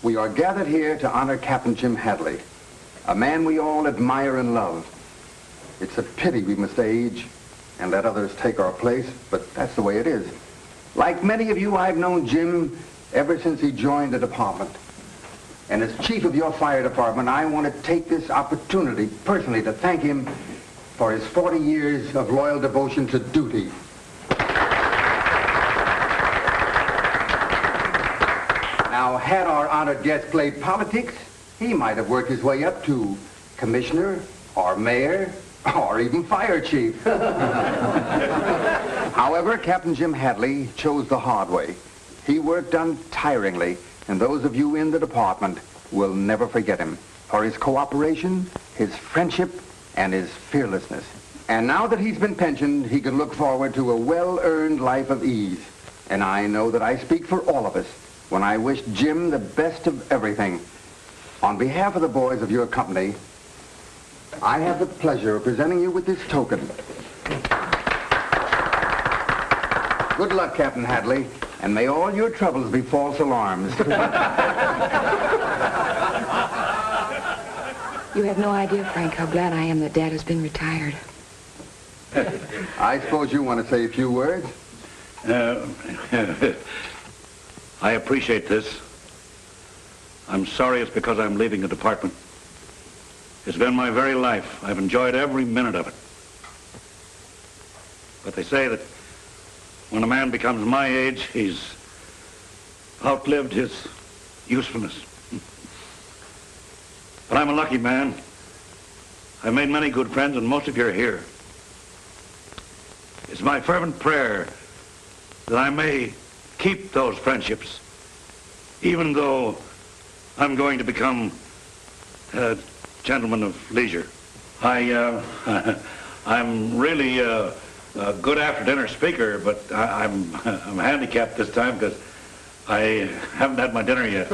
we are gathered here to honor Captain Jim Hadley, a man we all admire and love. It's a pity we must age and let others take our place, but that's the way it is. Like many of you, I've known Jim ever since he joined the department. And as chief of your fire department, I want to take this opportunity personally to thank him for his 40 years of loyal devotion to duty. Now, had our honored guest played politics, he might have worked his way up to commissioner or mayor or even fire chief. However, Captain Jim Hadley chose the hard way. He worked untiringly, and those of you in the department will never forget him for his cooperation, his friendship, and his fearlessness. And now that he's been pensioned, he can look forward to a well-earned life of ease. And I know that I speak for all of us when I wish Jim the best of everything. On behalf of the boys of your company, I have the pleasure of presenting you with this token. Good luck, Captain Hadley, and may all your troubles be false alarms. You have no idea, Frank, how glad I am that Dad has been retired. I suppose you want to say a few words? I appreciate this. I'm sorry it's because I'm leaving the department. It's been my very life. I've enjoyed every minute of it. But they say that when a man becomes my age, he's outlived his usefulness. But I'm a lucky man. I've made many good friends, and most of you are here. It's my fervent prayer that I may keep those friendships, even though I'm going to become a gentleman of leisure. I'm really a good after-dinner speaker, but I'm handicapped this time because I haven't had my dinner yet.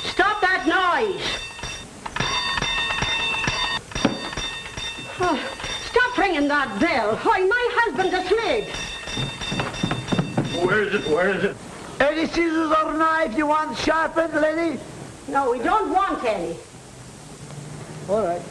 Stop that noise! Oh, stop ringing that bell. Why, my husband's asleep. Where is it? Where is it? Any scissors or knife you want sharpened, lady? No, we don't want any. All right.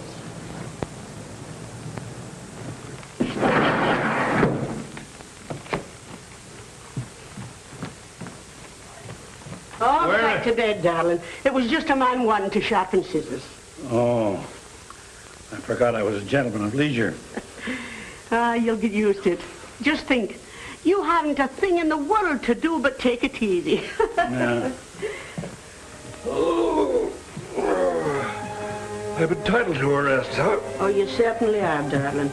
Oh, go back to bed, darling. It was just a man wanting to sharpen scissors. Oh, I forgot I was a gentleman of leisure. You'll get used to it. Just think, you haven't a thing in the world to do but take it easy. Yeah. Oh, I'm entitled to a rest, huh? Oh, you certainly are, darling.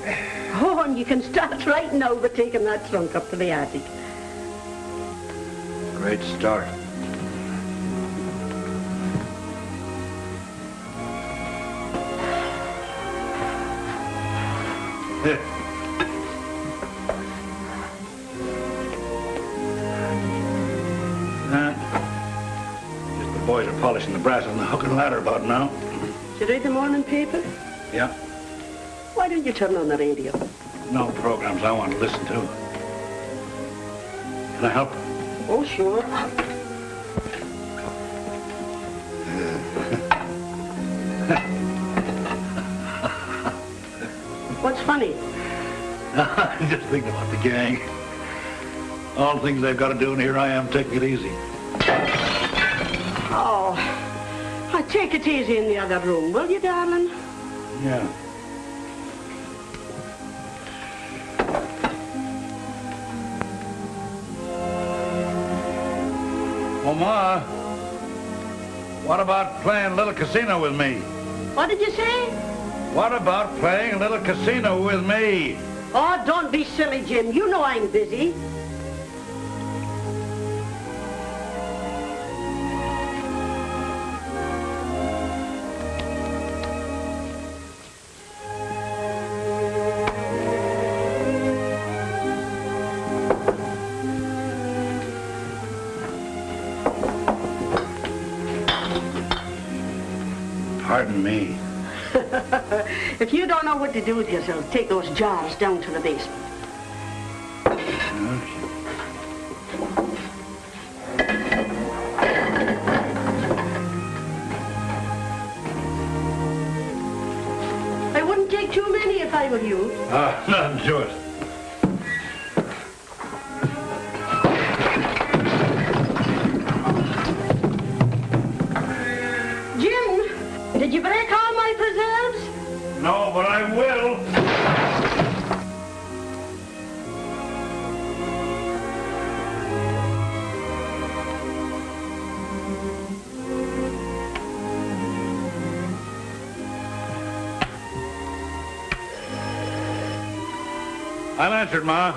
Oh, and you can start right now by taking that trunk up to the attic. Great start. Just the boys are polishing the brass on the hook and ladder about now. Did you read the morning paper? Yeah. Why don't you turn on the radio? No programs I want to listen to. Can I help? Oh, sure. What's funny? I'm just thinking about the gang. All the things they've got to do, and here I am taking it easy. Oh, take it easy in the other room, will you, darling? Yeah. Oh, Ma, what about playing a little casino with me? What did you say? What about playing a little casino with me? Oh, don't be silly, Jim. You know I'm busy. Pardon me. If you don't know what to do with yourself, take those jars down to the basement. I wouldn't take too many if I were you. Nothing to it. Jim, did you break all my preserves? No, but I will. I'll answer it, Ma.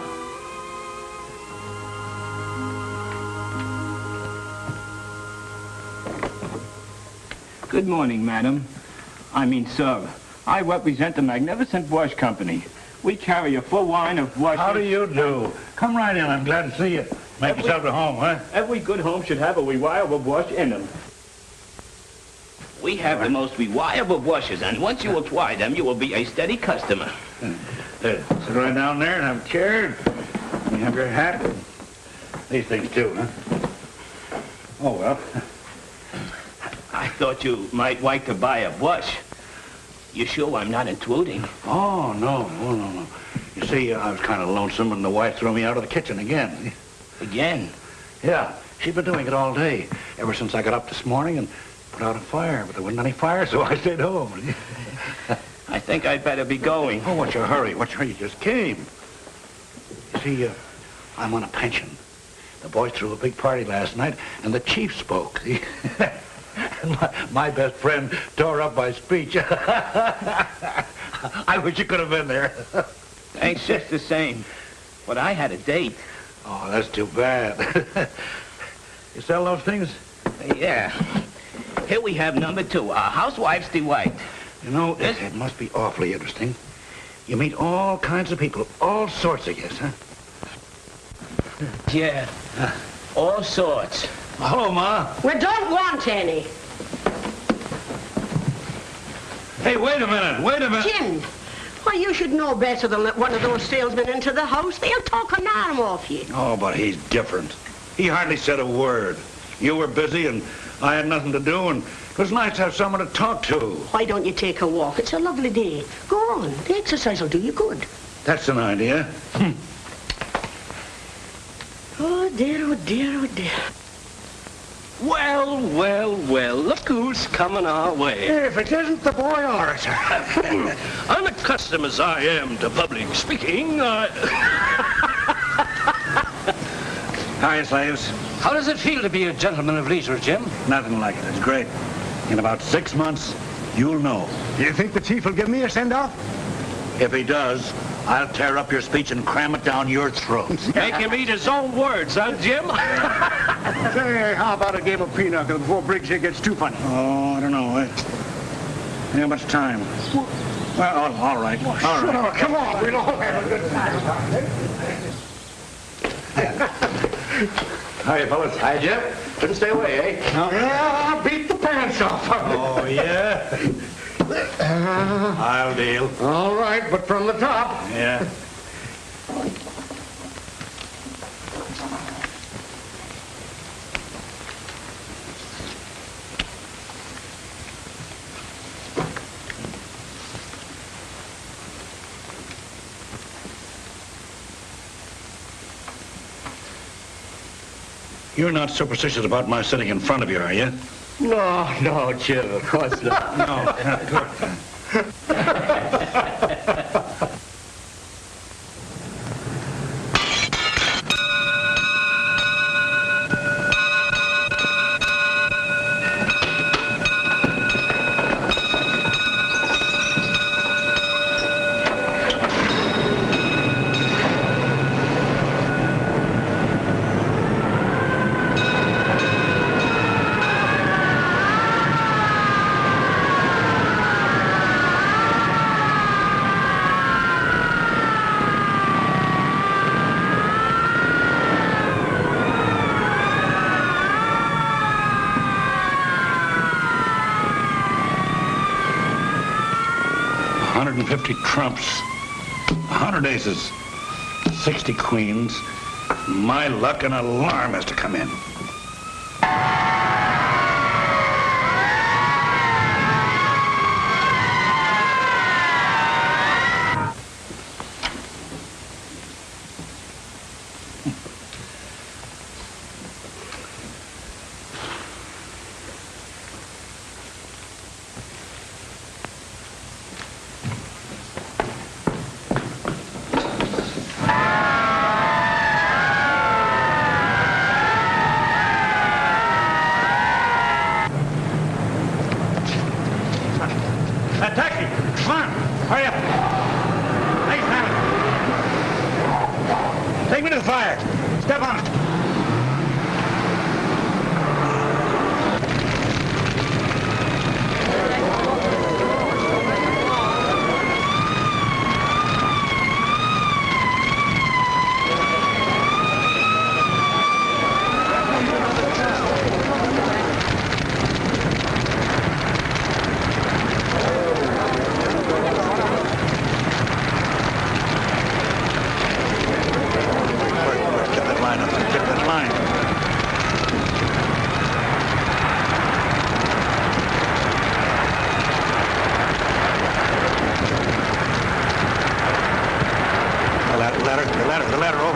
Good morning, madam. I mean, sir. I represent the Magnificent Wash Company. We carry a full line of washes. How do you do? Come right in. I'm glad to see you. Make yourself at home, huh? Every good home should have a reliable wash in them. We have the most reliable washes, and once you apply them, you will be a steady customer. There, sit right down there and have a chair. You have your hat. These things, too, huh? Oh, well. I thought you might like to buy a brush. You sure I'm not intruding? Oh, no. You see, I was kind of lonesome and the wife threw me out of the kitchen again. Again? Yeah, she'd been doing it all day, ever since I got up this morning and put out a fire, but there wasn't any fire, so I stayed home. I think I'd better be going. Oh, what's your hurry? You just came. You see, I'm on a pension. The boys threw a big party last night, and the chief spoke. And my best friend tore up my speech. I wish you could have been there. Thanks just the same. But I had a date. Oh, that's too bad. You sell those things? Yeah. Here we have number 2, a housewife's delight. You know, it must be awfully interesting. You meet all kinds of people, all sorts, I guess, huh? Yeah, all sorts. Well, hello, Ma. We don't want any. Hey, wait a minute. Jim, why, you should know better than let one of those salesmen into the house. They'll talk an arm off you. Oh, but he's different. He hardly said a word. You were busy, and I had nothing to do, and it was nice to have someone to talk to. Why don't you take a walk? It's a lovely day. Go on. The exercise will do you good. That's an idea. Oh, dear, oh, dear, oh, dear. Well, look who's coming our way. If it isn't the boy orator. Unaccustomed as I am to public speaking, Hi, slaves. How does it feel to be a gentleman of leisure, Jim? Nothing like it. It's great. In about 6 months, you'll know. You think the chief will give me a send-off? If he does, I'll tear up your speech and cram it down your throat. Make him eat his own words, huh, Jim? Say, how about a game of pinochle before Briggs here gets too funny? Oh, I don't know. I ain't got much time. Well, all right. All right. Come on, we'll all have a good time. Hi, fellas. Hi, Jim. Couldn't stay away, eh? Yeah, I'll beat the pants off. Oh, yeah? I'll deal. All right, but from the top. Yeah. You're not superstitious about my sitting in front of you, are you? No, Jim, of course not. No. 150 trumps, 100 aces, 60 queens. My luck, an alarm has to come in. Taxi! Come on! Hurry up! Hey, Simon! Take me to the fire! Step on it! The ladder, over.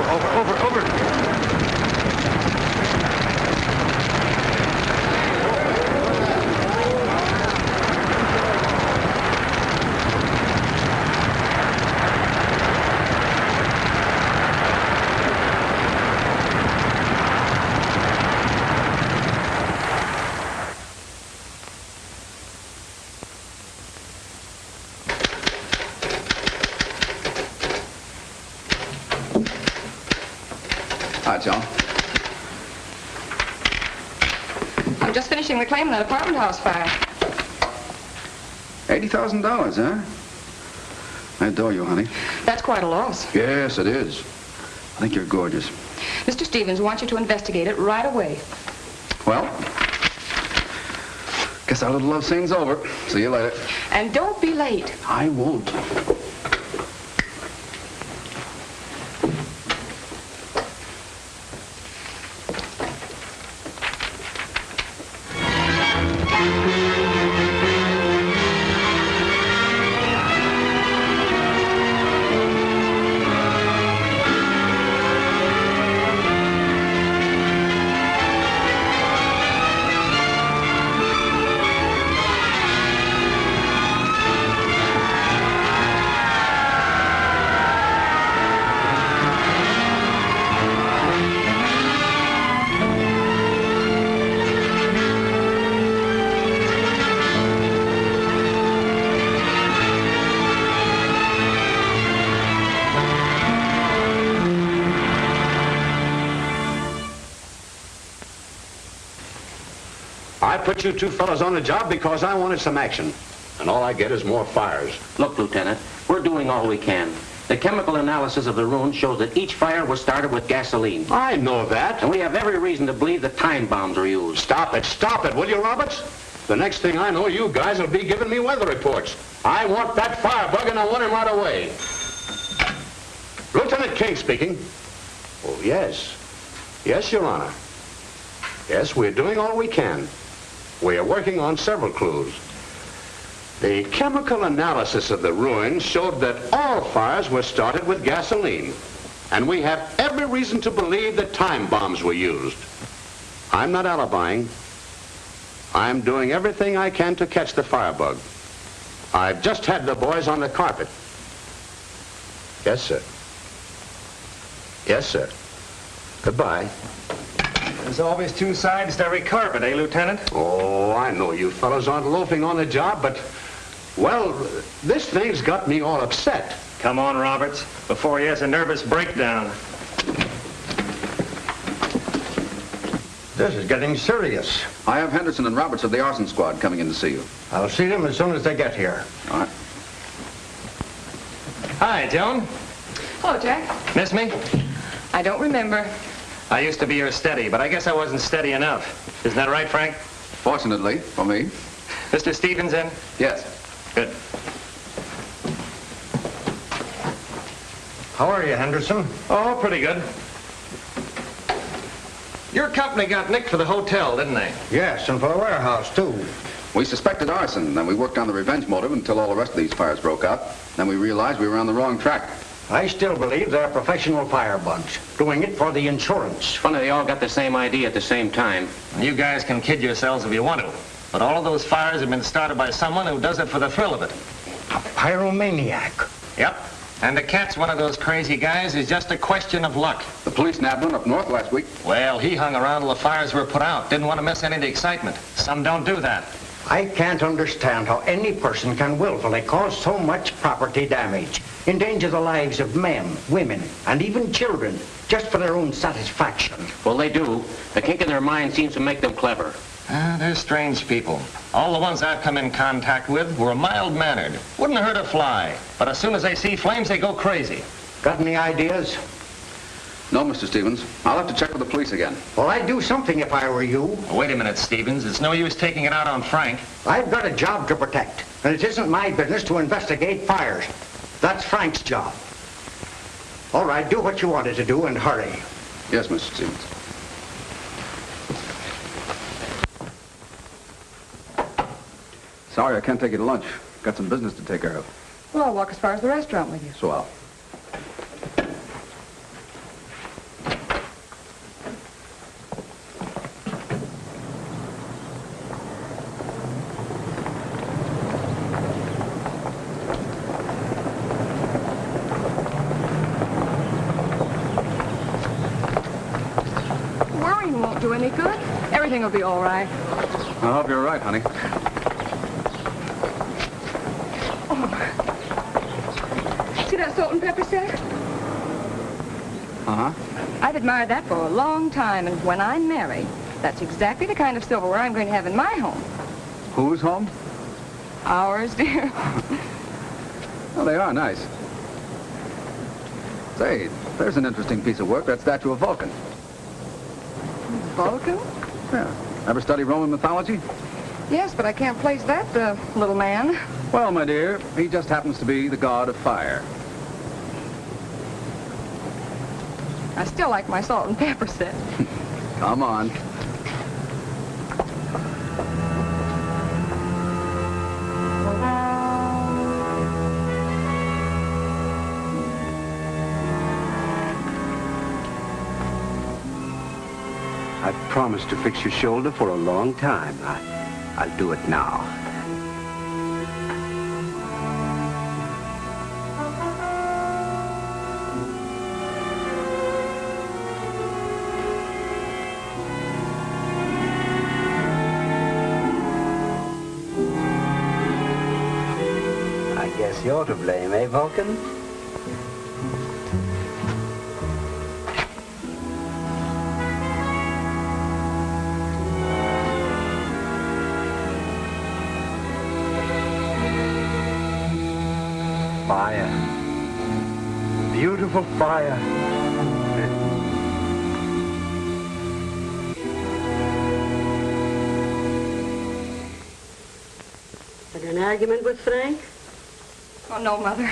Hi, John. I'm just finishing the claim on that apartment house fire. $80,000, huh? I adore you, honey. That's quite a loss. Yes, it is. I think you're gorgeous. Mr. Stevens wants you to investigate it right away. Well, guess our little love scene's over. See you later. And don't be late. I won't. I put you two fellas on the job because I wanted some action. And all I get is more fires. Look, Lieutenant, we're doing all we can. The chemical analysis of the ruins shows that each fire was started with gasoline. I know that. And we have every reason to believe that time bombs were used. Stop it, will you, Roberts? The next thing I know, you guys will be giving me weather reports. I want that firebug, and I want him right away. Lieutenant King speaking. Oh, yes. Yes, Your Honor. Yes, we're doing all we can. We are working on several clues. The chemical analysis of the ruins showed that all fires were started with gasoline. And we have every reason to believe that time bombs were used. I'm not alibying. I'm doing everything I can to catch the firebug. I've just had the boys on the carpet. Yes, sir. Yes, sir. Goodbye. There's always two sides to every carpet, eh, Lieutenant? Oh, I know you fellows aren't loafing on the job, but, well, this thing's got me all upset. Come on, Roberts, before he has a nervous breakdown. This is getting serious. I have Henderson and Roberts of the arson squad coming in to see you. I'll see them as soon as they get here. All right. Hi, Joan. Hello, Jack. Miss me? I don't remember. I used to be your steady, but I guess I wasn't steady enough. Isn't that right, Frank? Fortunately, for me. Mr. Stevens in? Yes. Good. How are you, Henderson? Oh, pretty good. Your company got nicked for the hotel, didn't they? Yes, and for the warehouse, too. We suspected arson, then we worked on the revenge motive until all the rest of these fires broke out. Then we realized we were on the wrong track. I still believe they're professional firebugs, doing it for the insurance. It's funny they all got the same idea at the same time. You guys can kid yourselves if you want to, but all of those fires have been started by someone who does it for the thrill of it. A pyromaniac. Yep. And to catch one of those crazy guys is just a question of luck. The police nabbed one up north last week. Well, he hung around till the fires were put out. Didn't want to miss any of the excitement. Some don't do that. I can't understand how any person can willfully cause so much property damage, endanger the lives of men, women, and even children, just for their own satisfaction. Well, they do. The kink in their mind seems to make them clever. They're strange people. All the ones I've come in contact with were mild-mannered. Wouldn't hurt a fly. But as soon as they see flames, they go crazy. Got any ideas? No, Mr. Stevens. I'll have to check with the police again. Well, I'd do something if I were you. Wait a minute, Stevens. It's no use taking it out on Frank. I've got a job to protect, and it isn't my business to investigate fires. That's Frank's job. All right, do what you wanted to do and hurry. Yes, Mr. Stevens. Sorry, I can't take you to lunch. Got some business to take care of. Well, I'll walk as far as the restaurant with you. Swell. Worrying won't do any good. Everything will be all right. I hope you're right, honey. See that salt and pepper set? Uh-huh. I've admired that for a long time, and when I'm married, that's exactly the kind of silverware I'm going to have in my home. Whose home? Ours, dear. Well, they are nice. Say, there's an interesting piece of work, that statue of Vulcan. Vulcan? Yeah. Ever study Roman mythology? Yes, but I can't place that, little man. Well, my dear, he just happens to be the god of fire. I still like my salt and pepper set. Come on. I've promised to fix your shoulder for a long time. I'll do it now. I guess you're to blame, eh, Vulcan? Fire. Beautiful fire. Had an argument with Frank? Oh, no, Mother.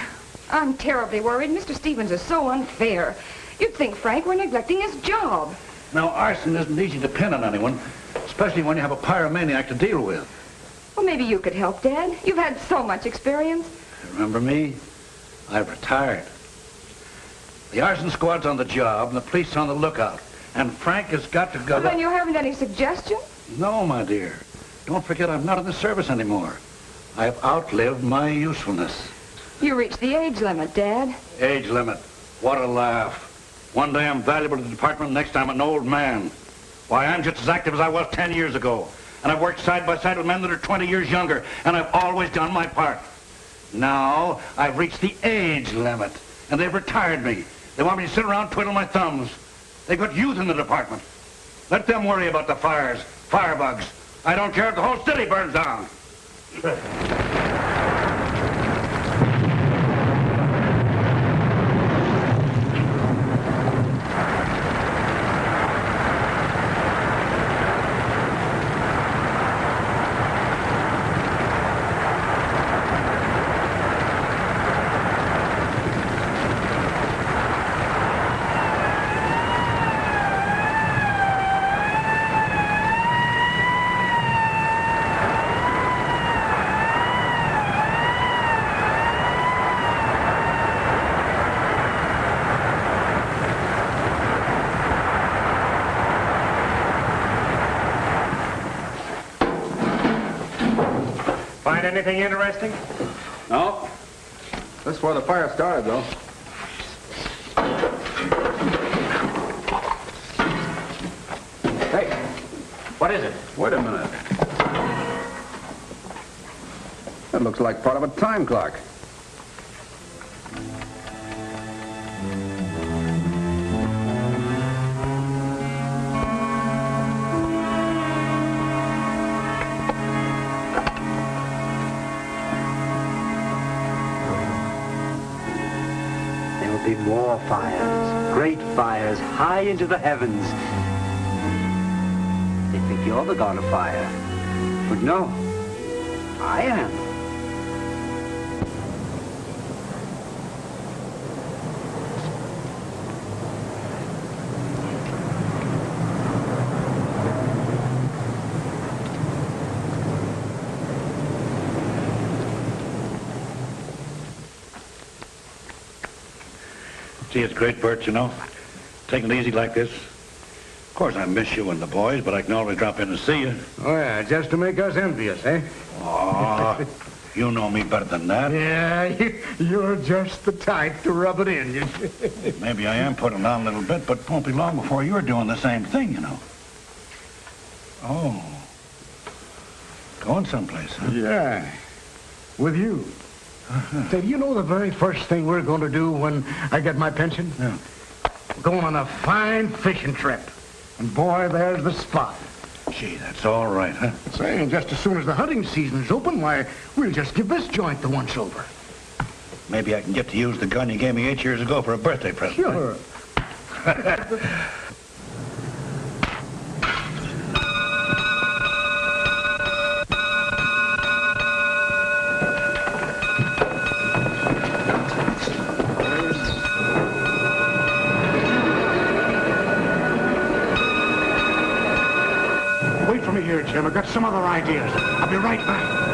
I'm terribly worried. Mr. Stevens is so unfair. You'd think Frank were neglecting his job. Now, arson isn't easy to pin on anyone, especially when you have a pyromaniac to deal with. Well, maybe you could help, Dad. You've had so much experience. Remember me? I've retired. The arson squad's on the job, and the police on the lookout. And Frank has got to go... Well, then you haven't any suggestion? No, my dear. Don't forget I'm not in the service anymore. I've outlived my usefulness. You reached the age limit, Dad. Age limit. What a laugh. One day I'm valuable to the department, next time an old man. Why, I'm just as active as I was 10 years ago. And I've worked side by side with men that are 20 years younger, and I've always done my part. Now, I've reached the age limit, and they've retired me. They want me to sit around twiddling my thumbs. They've got youth in the department. Let them worry about the fires, firebugs. I don't care if the whole city burns down. Find anything interesting? No. This is where the fire started, though. Hey, what is it? Wait a minute. That looks like part of a time clock. There'll be more fires, great fires, high into the heavens. They think you're the god of fire. But no, I am. Gee, it's great, Bert, you know. Taking it easy like this. Of course, I miss you and the boys, but I can always drop in and see you. Oh, yeah, just to make us envious, eh? Aw, you know me better than that. Yeah, you're just the type to rub it in. Maybe I am putting on a little bit, but it won't be long before you're doing the same thing, you know. Oh. Going someplace, huh? Yeah, with you. Say, do you know the very first thing we're going to do when I get my pension? Yeah. We're going on a fine fishing trip. And boy, there's the spot. Gee, that's all right, huh? Say, and just as soon as the hunting season's open, why, we'll just give this joint the once over. Maybe I can get to use the gun you gave me 8 years ago for a birthday present. Sure. Wait for me here, Jim. I've got some other ideas. I'll be right back.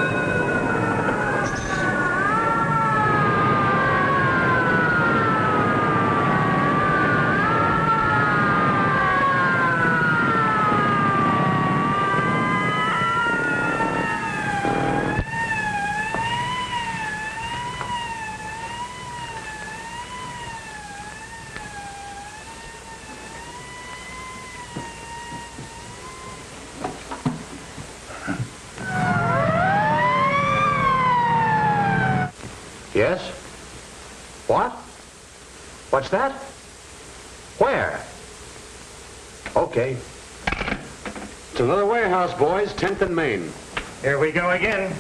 Yes? What? What's that? Where? Okay. It's another warehouse, boys. 10th and Main. Here we go again.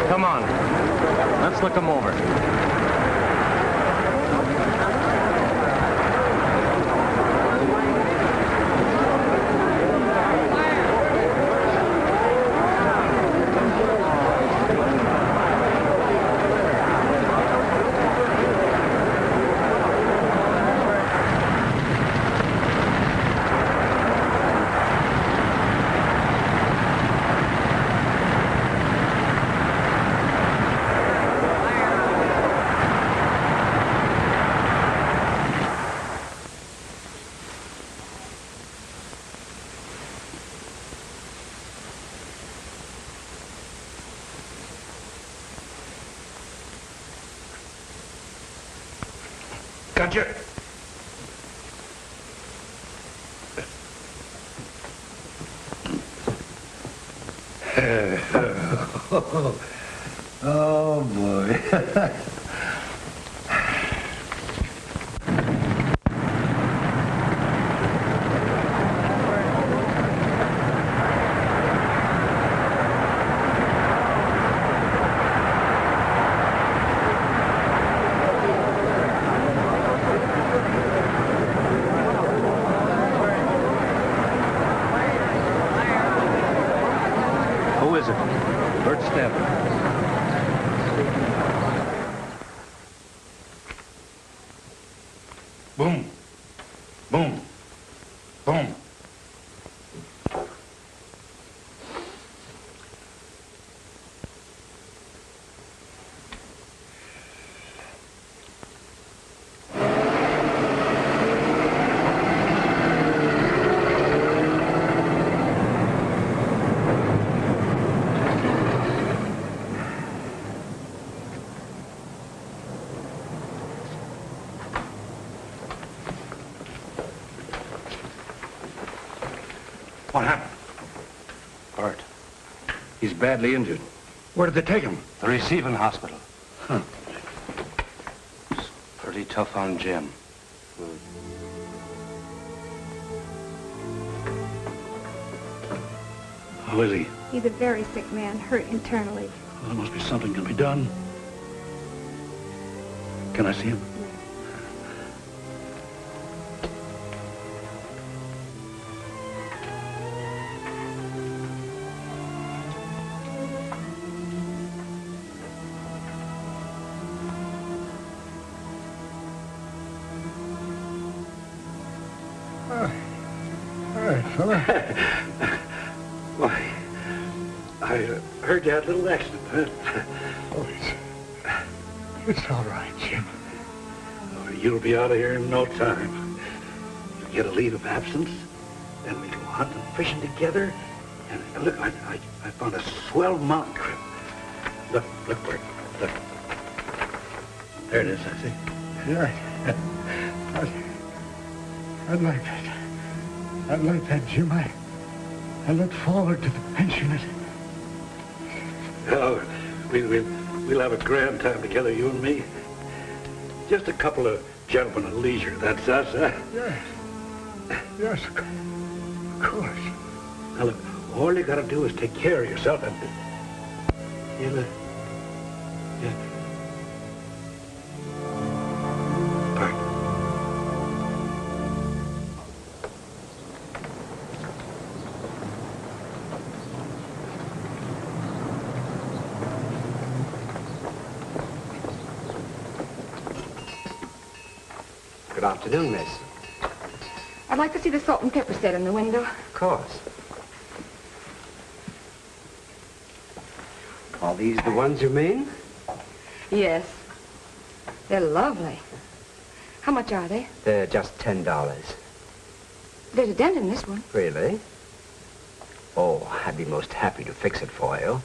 Come on. Let's look them over. Gotcha. Oh, boy. Boom. Boom. Boom. What happened? Bart. He's badly injured. Where did they take him? The receiving hospital. Huh. It's pretty tough on Jim. How is he? He's a very sick man, hurt internally. Well, there must be something can be done. Can I see him? All right, fella. Why, I heard you had a little accident, huh? Oh, it's all right, Jim. Oh, you'll be out of here in no time. You get a leave of absence, then we go hunting, fishing together. And look, I found a swell mountain trip. Look, Bert, look. There it is, I see. Yeah. I'd like that. I'd like that, Jim. I look forward to the pension. Oh, we'll have a grand time together, you and me. Just a couple of gentlemen at leisure, that's us, huh? Yes, of course. Now look, all you gotta do is take care of yourself and you'll, Bert. Good afternoon, miss. I'd like to see the salt and pepper set in the window. Of course. Are these the ones you mean? Yes. They're lovely. How much are they? They're just $10. There's a dent in this one. Really? Oh, I'd be most happy to fix it for you.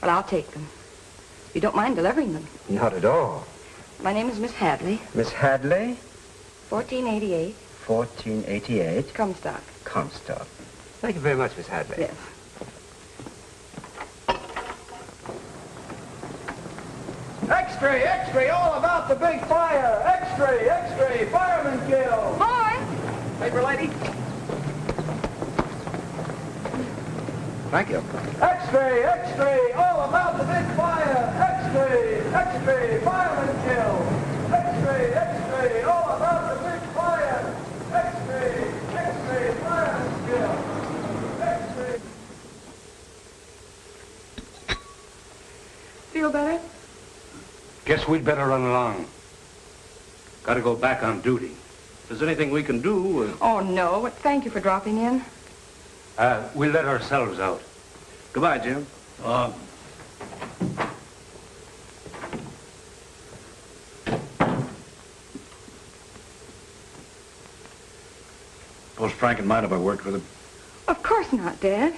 Well, I'll take them. You don't mind delivering them? Not at all. My name is Miss Hadley. Miss Hadley? 1488. 1488. Comstock. Comstock. Thank you very much, Miss Hadley. Yes. X-ray, X-ray, all about the big fire. X-ray, X-ray, fireman kill. Boy! Paper lady. Thank you. X-ray, X-ray, all about the big fire. X-ray, X-ray, fireman kill. X-ray, X-ray, all about the big fire. X-ray, X-ray, fireman kill. X-ray. Feel better? Guess we'd better run along. Gotta go back on duty. If there's anything we can do, Oh, no, but thank you for dropping in. we'll let ourselves out. Goodbye, Jim. Suppose Frank and mind if I worked with him? Of course not, Dad.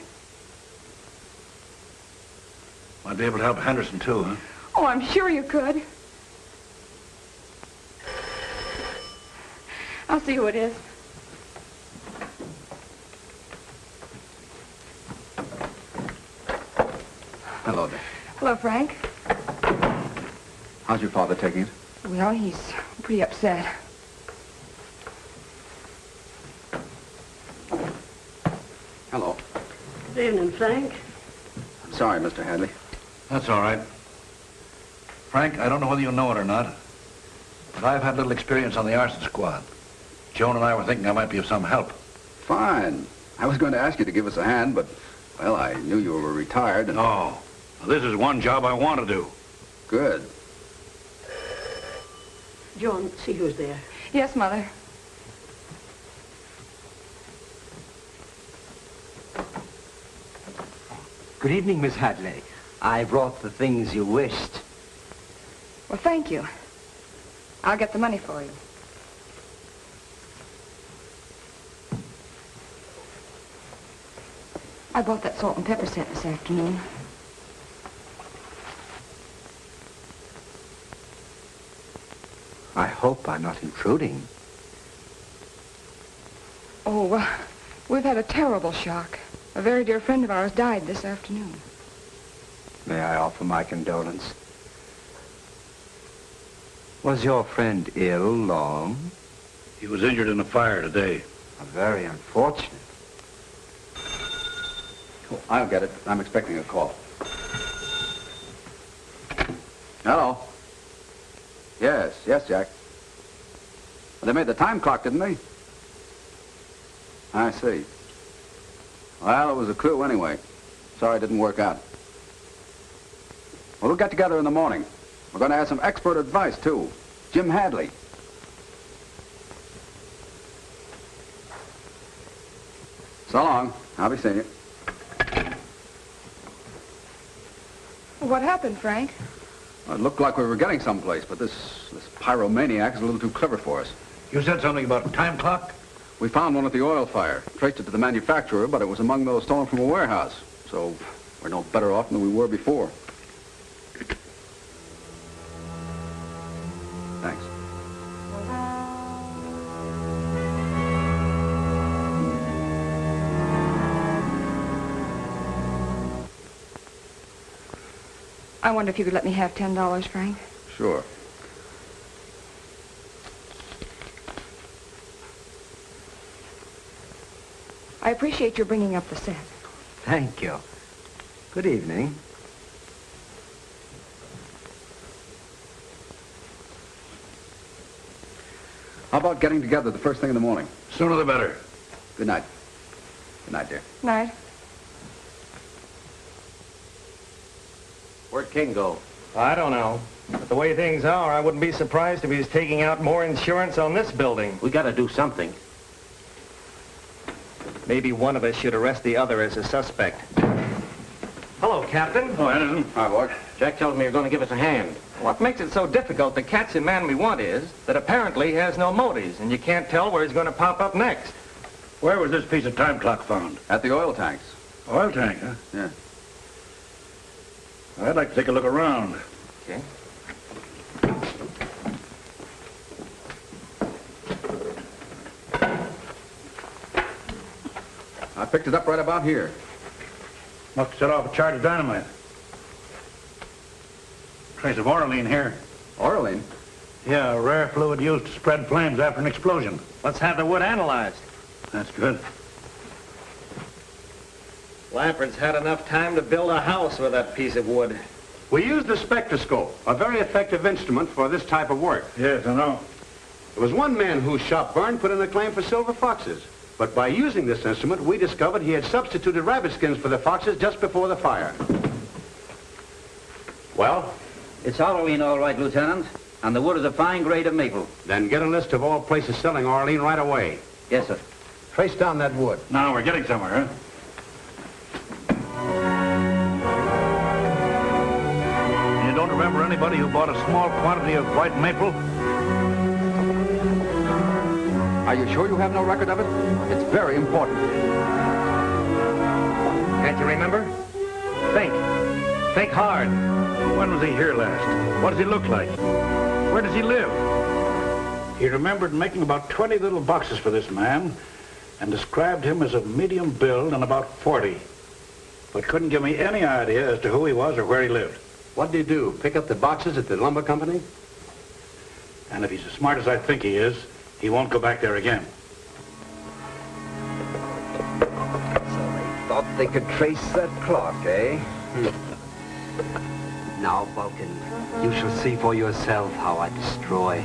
Might be able to help Henderson, too, huh? Oh, I'm sure you could. I'll see who it is. Hello there. Hello, Frank. How's your father taking it? Well, he's pretty upset. Hello. Good evening, Frank. I'm sorry, Mr. Hadley. That's all right. Frank, I don't know whether you know it or not, but I've had little experience on the arson squad. Joan and I were thinking I might be of some help. Fine. I was going to ask you to give us a hand, but, well, I knew you were retired and... No. Well, this is one job I want to do. Good. Joan, see who's there. Yes, Mother. Good evening, Miss Hadley. I brought the things you wished. Well, thank you. I'll get the money for you. I bought that salt and pepper set this afternoon. I hope I'm not intruding. Oh, we've had a terrible shock. A very dear friend of ours died this afternoon. May I offer my condolence? Was your friend ill long? He was injured in a fire today. Very unfortunate. Oh, I'll get it. I'm expecting a call. Hello. Yes, Jack. Well, they made the time clock, didn't they? I see. Well, it was a clue anyway. Sorry it didn't work out. Well, we'll get together in the morning. We're going to have some expert advice, too. Jim Hadley. So long. I'll be seeing you. What happened, Frank? Well, it looked like we were getting someplace, but this pyromaniac is a little too clever for us. You said something about a time clock? We found one at the oil fire. Traced it to the manufacturer, but it was among those stolen from a warehouse. So we're no better off than we were before. Thanks. I wonder if you could let me have $10, Frank. Sure. I appreciate your bringing up the set. Thank you. Good evening. How about getting together the first thing in the morning? Sooner the better. Good night. Good night, dear. Night. Where'd King go? I don't know. But the way things are, I wouldn't be surprised if he's taking out more insurance on this building. We gotta do something. Maybe one of us should arrest the other as a suspect. Hello, Captain. Oh, Anderson. Hi, boy. Jack tells me you're gonna give us a hand. What makes it so difficult to catch the man we want is that apparently he has no motives, and you can't tell where he's going to pop up next. Where was this piece of time clock found? At the oil tanks. Oil tank, huh? Yeah. I'd like to take a look around. Okay. I picked it up right about here. Must have set off a charge of dynamite. Trace of oralene here. Oralene? Yeah, a rare fluid used to spread flames after an explosion. Let's have the wood analyzed. That's good. Lampard's had enough time to build a house with that piece of wood. We used the spectroscope, a very effective instrument for this type of work. Yes, I know. There was one man whose shop burned put in a claim for silver foxes. But by using this instrument, we discovered he had substituted rabbit skins for the foxes just before the fire. Well? It's Oralene, all right, Lieutenant. And the wood is a fine grade of maple. Then get a list of all places selling Oralene right away. Yes, sir. Trace down that wood. Now we're getting somewhere, huh? You don't remember anybody who bought a small quantity of white maple? Are you sure you have no record of it? It's very important. Can't you remember? Think. Think hard. When was he here last? What does he look like? Where does he live? He remembered making about 20 little boxes for this man and described him as of medium build and about 40. But couldn't give me any idea as to who he was or where he lived. What did he do? Pick up the boxes at the lumber company? And if he's as smart as I think he is, he won't go back there again. So they thought they could trace that clock, eh? Now, Vulcan, you shall see for yourself how I destroy.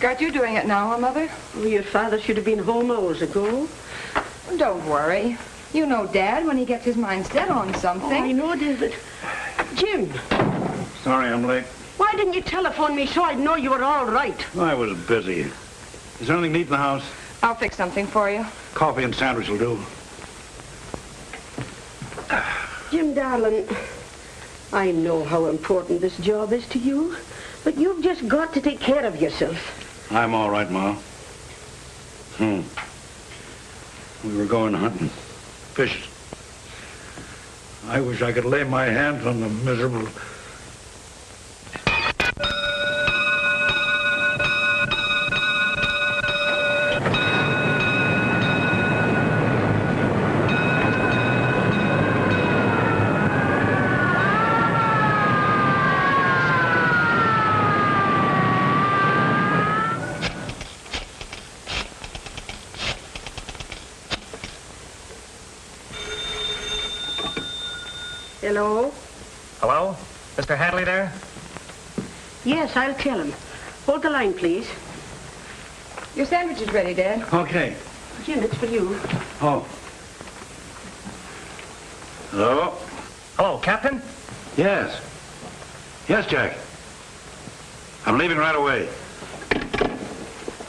Got you doing it now, huh, Mother? Well, your father should have been home hours ago. Don't worry. You know Dad when he gets his mind set on something. Oh, I know, David. Jim, Sorry I'm late. why didn't you telephone me so I'd know you were all right? I was busy. Is there anything to eat in the house? I'll fix something for you. Coffee and sandwich will do. Jim, darling, I know how important this job is to you, but you've just got to take care of yourself. I'm all right, Ma. We were going hunting. Fishing. I wish I could lay my hands on the miserable... Hello? Hello? Mr. Hadley there? Yes, I'll tell him. Hold the line, please. Your sandwich is ready, Dad. Okay. Jim, it's for you. Oh. Hello? Hello, Captain? Yes. Yes, Jack. I'm leaving right away.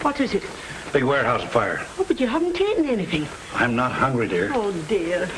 What is it? Big warehouse fire. Oh, but you haven't eaten anything. I'm not hungry, dear. Oh, dear.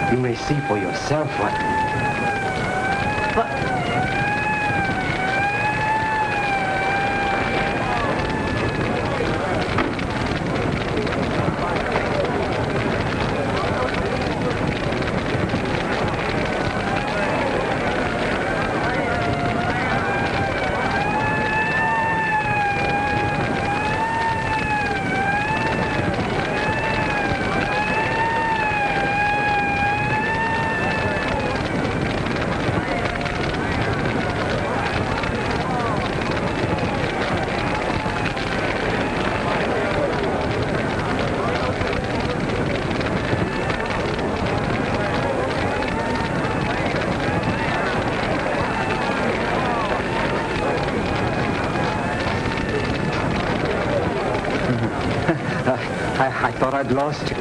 You may see for yourself what... I thought I'd lost you.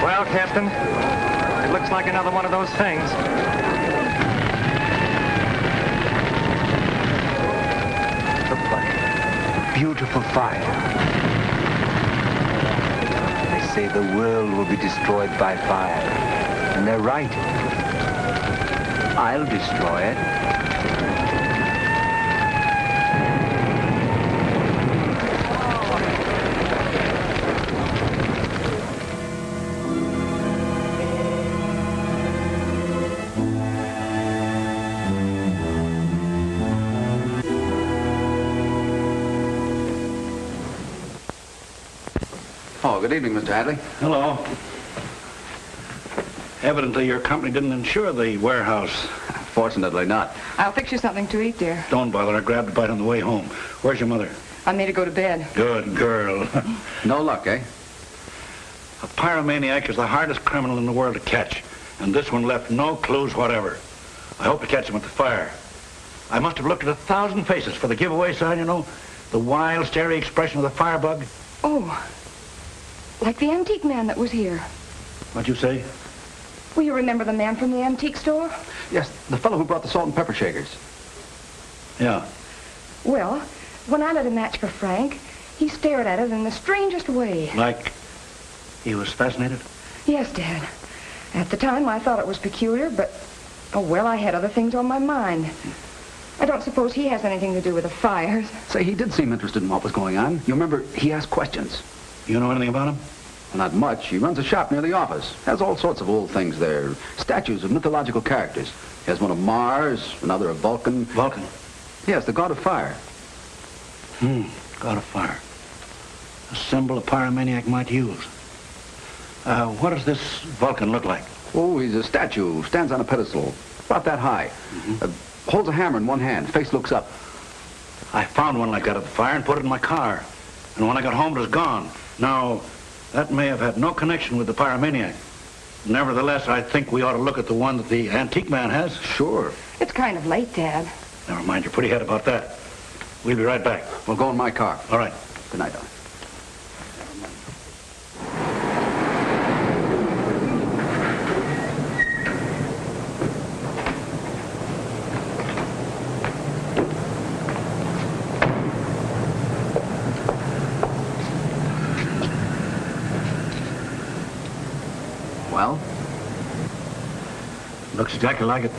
Well, Captain, it looks like another one of those things. Look what a beautiful fire. They say the world will be destroyed by fire. And they're right. I'll destroy it. Oh, good evening, Mr. Hadley. Hello. Evidently, your company didn't insure the warehouse. Fortunately not. I'll fix you something to eat, dear. Don't bother. I grabbed a bite on the way home. Where's your mother? I made her go to bed. Good girl. No luck, eh? A pyromaniac is the hardest criminal in the world to catch, and this one left no clues whatever. I hope to catch him at the fire. I must have looked at 1,000 faces for the giveaway sign, you know, the wild, starry expression of the firebug. Oh, like the antique man that was here. What'd you say? Will you remember the man from the antique store? Yes, the fellow who brought the salt and pepper shakers. Yeah. Well, when I lit a match for Frank, he stared at it in the strangest way. Like he was fascinated? Yes, Dad. At the time, I thought it was peculiar, but, oh, well, I had other things on my mind. I don't suppose he has anything to do with the fires. Say, he did seem interested in what was going on. You remember, he asked questions. You know anything about him? Well, not much. He runs a shop near the office. Has all sorts of old things there. Statues of mythological characters. He has one of Mars, another of Vulcan. Vulcan? Yes, the god of fire. God of fire. A symbol a pyromaniac might use. What does this Vulcan look like? Oh, he's a statue. Stands on a pedestal. About that high. Holds a hammer in one hand. Face looks up. I found one like that at the fire and put it in my car. And when I got home, it was gone. Now, that may have had no connection with the pyromaniac. Nevertheless, I think we ought to look at the one that the antique man has. Sure. It's kind of late, Dad. Never mind your pretty head about that. We'll be right back. We'll go in my car. All right. Good night, darling. Well? Looks exactly like it.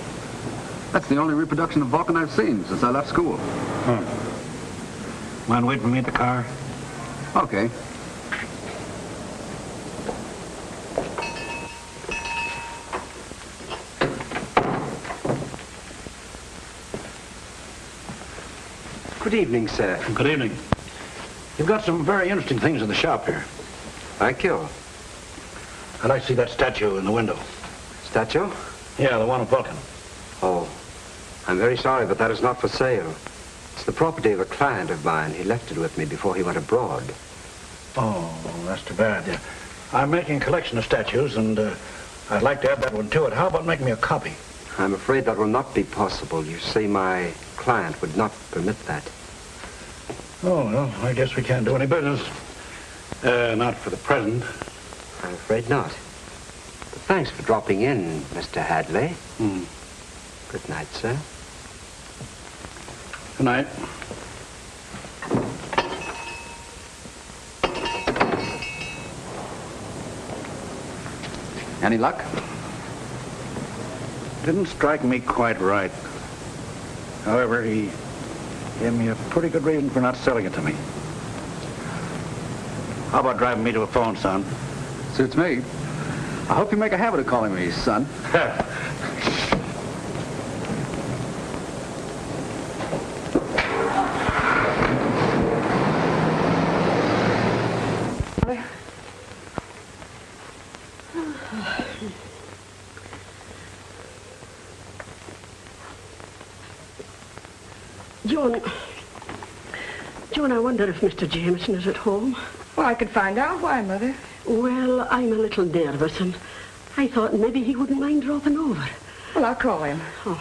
That's the only reproduction of Vulcan I've seen since I left school. Mind waiting for me at the car? Okay. Good evening, sir. Good evening. You've got some very interesting things in the shop here. Thank you. I'd like to see that statue in the window. Statue? Yeah, the one of Vulcan. Oh, I'm very sorry, but that is not for sale. It's the property of a client of mine. He left it with me before he went abroad. Oh, that's too bad. Yeah. I'm making a collection of statues, and I'd like to add that one to it. How about making me a copy? I'm afraid that will not be possible. You see, my client would not permit that. Oh, well, I guess we can't do any business. Not for the present. I'm afraid not. But thanks for dropping in, Mr. Hadley. Good night, sir. Good night. Any luck? Didn't strike me quite right. However, he gave me a pretty good reason for not selling it to me. How about driving me to a phone, son? Suits me. I hope you make a habit of calling me son. John, I wonder if Mr. Jameson is at home. Well, I could find out. Why, Mother? Well, I'm a little nervous, and I thought maybe he wouldn't mind dropping over. Well, I'll call him. Oh.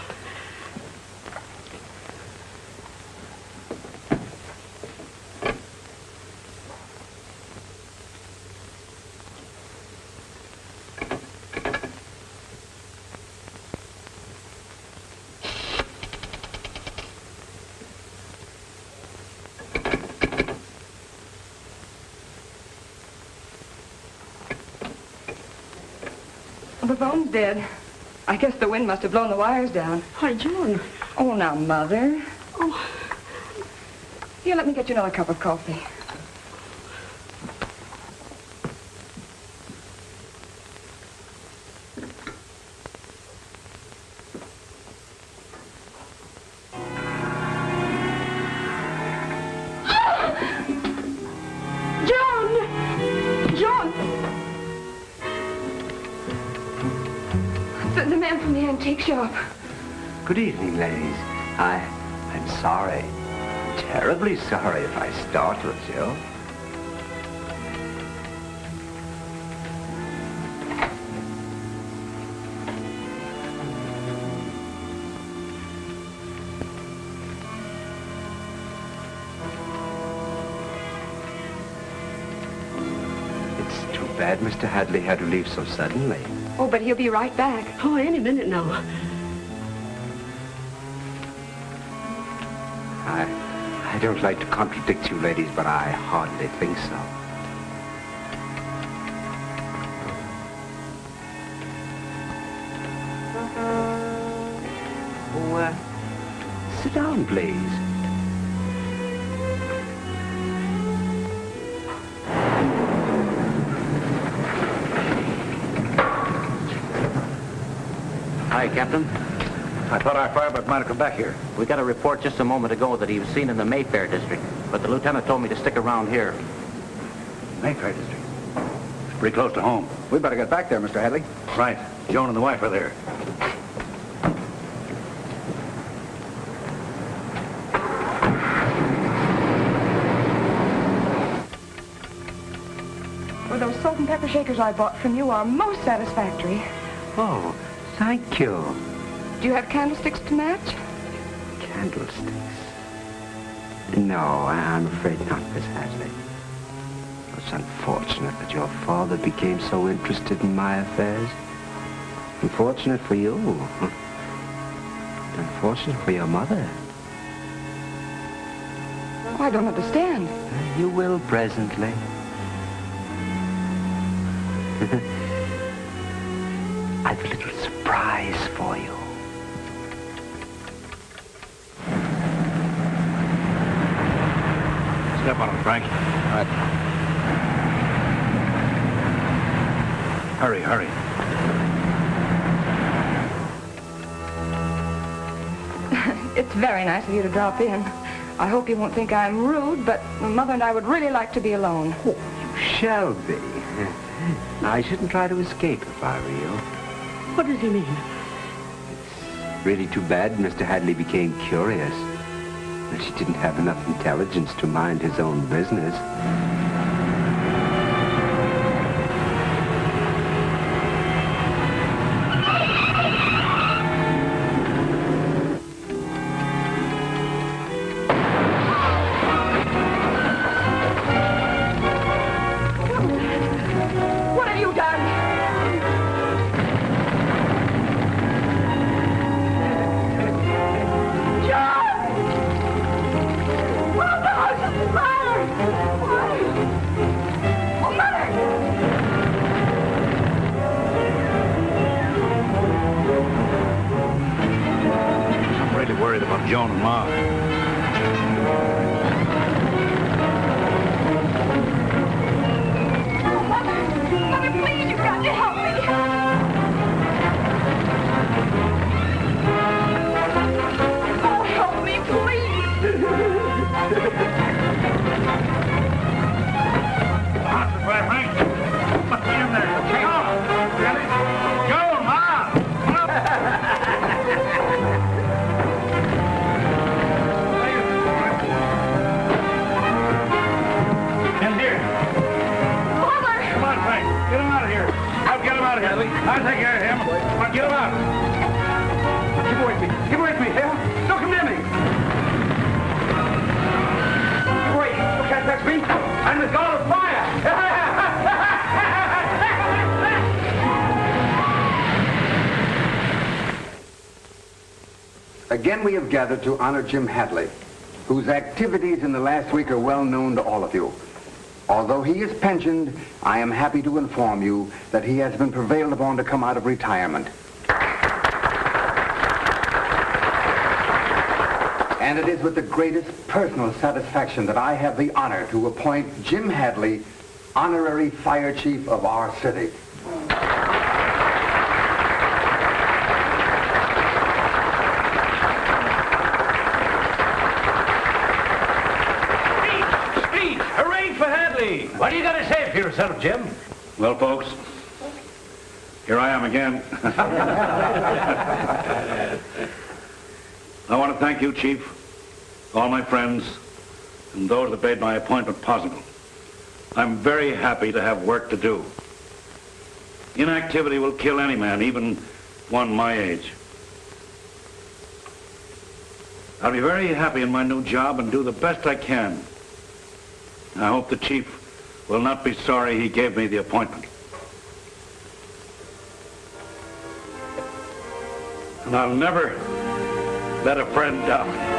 The phone's dead. I guess the wind must have blown the wires down. Hi, John. Oh, now, Mother. Oh. Here, let me get you another cup of coffee. The man from the antique shop. Good evening, ladies. I'm sorry. Terribly sorry if I startled you. It's too bad Mr. Hadley had to leave so suddenly. Oh, but he'll be right back. Oh, any minute now. I don't like to contradict you ladies, but I hardly think so. Oh, sit down, please. Hi, Captain. I thought our fireman might have come back here. We got a report just a moment ago that he was seen in the Mayfair district, but the lieutenant told me to stick around here. Mayfair district. It's pretty close to home. We better get back there, Mr. Hadley. Right. Joan and the wife are there. Well, those salt and pepper shakers I bought from you are most satisfactory. Oh, thank you. Do you have candlesticks to match? Candlesticks? No, I'm afraid not, Miss Hadley. It's unfortunate that your father became so interested in my affairs. Unfortunate for you. Unfortunate for your mother. Oh, I don't understand. You will presently. I've a little surprise for you. Step on him, Frank. All right. Hurry, hurry. It's very nice of you to drop in. I hope you won't think I'm rude, but Mother and I would really like to be alone. Oh, you shall be. I shouldn't try to escape if I were you. What does he mean? It's really too bad Mr. Hadley became curious. But he didn't have enough intelligence to mind his own business. What have you done? John! Well, the house is fire! Why? Oh, Mother! I'm really worried about Joan and Ma. Mother, please, you've got to help me. Oh, help me, please. Honest, right, Frank? What's in there? Hang on. Really? Joan, Ma! In here. Mother! Come on, Frank. Get him out of here. I'll get him out of here. I'll take care of him. Come on, get him out. Keep away from me. Keep away from me, Hale. Don't come near me. Keep away. You can't touch me. I'm the god of fire. Again, we have gathered to honor Jim Hadley, whose activities in the last week are well known to all of you. Although he is pensioned, I am happy to inform you that he has been prevailed upon to come out of retirement. And it is with the greatest personal satisfaction that I have the honor to appoint Jim Hadley honorary fire chief of our city. Speech! Hooray for Hadley! What do you got to say for yourself, Jim? Well, folks, here I am again. I want to thank you, Chief, all my friends, and those that made my appointment possible. I'm very happy to have work to do. Inactivity will kill any man, even one my age. I'll be very happy in my new job and do the best I can. I hope the Chief will not be sorry he gave me the appointment. And I'll never let a friend down.